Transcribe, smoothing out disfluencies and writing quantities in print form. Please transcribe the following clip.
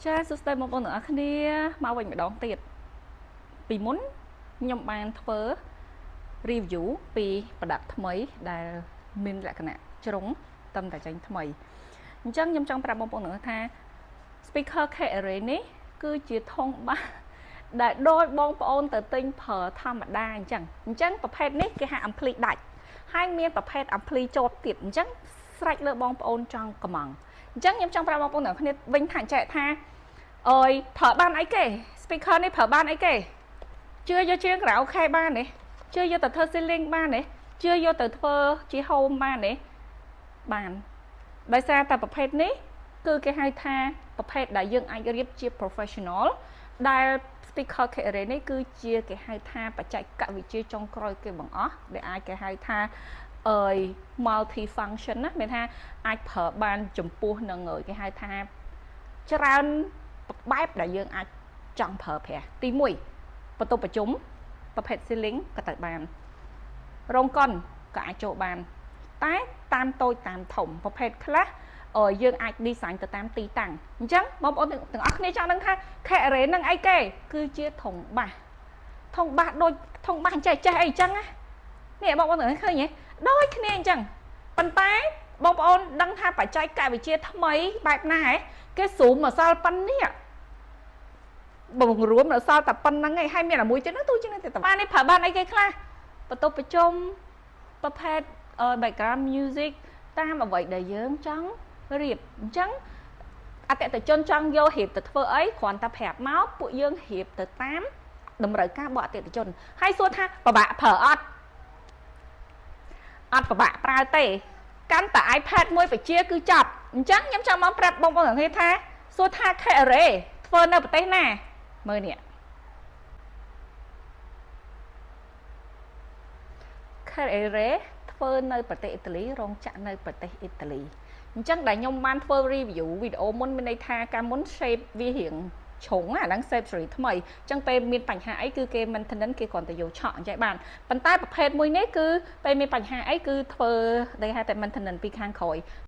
ចាសួស្តីបងប្អូនទាំងអស់គ្នាមកវិញម្ដងទៀតពីមុនខ្ញុំបានធ្វើ review ពីប្រដាប់ថ្មីដែលមានលក្ខណៈជ្រុងតែចេញថ្មីអញ្ចឹងខ្ញុំចង់ប្រាប់បងប្អូនទាំងអស់ថា speaker K-Array នេះគឺជាធុងបាសដែលដូចបងប្អូនទៅទិញប្រើធម្មតាអញ្ចឹងប្រភេទនេះគេហៅ ampli ដាច់ហើយមានប្រភេទ ampli ជាប់ទៀតអញ្ចឹងស្រេចលើបងប្អូនចង់កំងអញ្ចឹងខ្ញុំចង់ប្រាប់បងប្អូនទាំងគ្នាវិញថាចែកថាអើយប្រើបានអីគេ speaker នេះប្រើបានអីគេជឿយកជាងក្រៅអូខេបានទេជឿយកទៅធ្វើ ceiling បានទេជឿយកទៅធ្វើជា home បានទេបានដោយសារតែប្រភេទនេះគឺគេហៅថាប្រភេទដែលយើងអាចរៀបជា professional ដែល speaker K-Array នេះគឺជាគេហៅថាបច្ចេកវិទ្យាចុងក្រោយគេបង្អស់ដែលអាចគេហៅថាmulti function ណាមានថាអាចប្រើបានចំពោះនឹងគេហៅថាច្រើនបែបដែលយើងអាចចង់ប្រើប្រាស់ទី1បន្ទប់ប្រជុំប្រភេទ ceiling ក៏ទៅបានរោងកុនក៏អាចចូលបានតែតាមតូចតាមធំប្រភេទខ្លះយើងអាច design ទៅតាមទីតាំងអញ្ចឹងបងប្អូនទាំងអស់គ្នាចង់ដឹងថា K-Array នឹងអីគេគឺជាធុងបាសដូចធុងបាសចេះអីអញ្ចឹងណានេះបងប្អូនឃើញទេដូចគ្នាអញ្ចឹងប៉ុន្តែបងប្អូនដឹងថាបច្ចេកវិទ្យាថ្មីបែបណាហ៎គេស៊ូមម្សិលប៉ុណ្នេះបង្រួមនៅសល់តែប៉ុណ្្នឹងឯងហើយមានតែមួយទៀតនោះទូជាងទៅបាននេះប្រើបានអីគេខ្លះបន្ទប់ប្រជុំប្រភេទ background music តាមអ្វីដែលយើងចង់រៀបអញ្ចឹងអតិថិជនចង់យករៀបទៅធ្វើអីគ្រាន់តែប្រាប់មកពួកយើងរៀបទៅតាមតម្រូវការរបស់អតិថិជនហើយសួរថាពិបាកប្រើអត់ពិបាកប្រើទេកាន់តែ iPad មួយបជាគឺចប់អញ្ចឹងខ្ញុំចង់មកប្រាប់បងប្អូនទាំងគ្នាថាសួរថា K-Array ធ្វើនៅប្រទេសណាមើលនេះ K-Array ធ្វើនៅប្រទេសអ៊ីតាលីរោងចក្រនៅប្រទេសអ៊ីតាលីអញ្ចឹងដែលខ្ញុំបានធ្វើ review វីដេអូមុនមានន័យថាកាលមុន shape វារៀងជ្រុងអាហ្នឹង shape series ថ្មីអញ្ចឹងពេលមានបញ្ហាអីគឺគេ maintenance គេគ្រាន់តែយកឆក់អញ្ចឹងបានប៉ុន្តែប្រភេទមួយនេះគឺពេលមានបញ្ហាអីគឺធ្វើដែលហៅតែ maintenance ពីខាងក្រោយ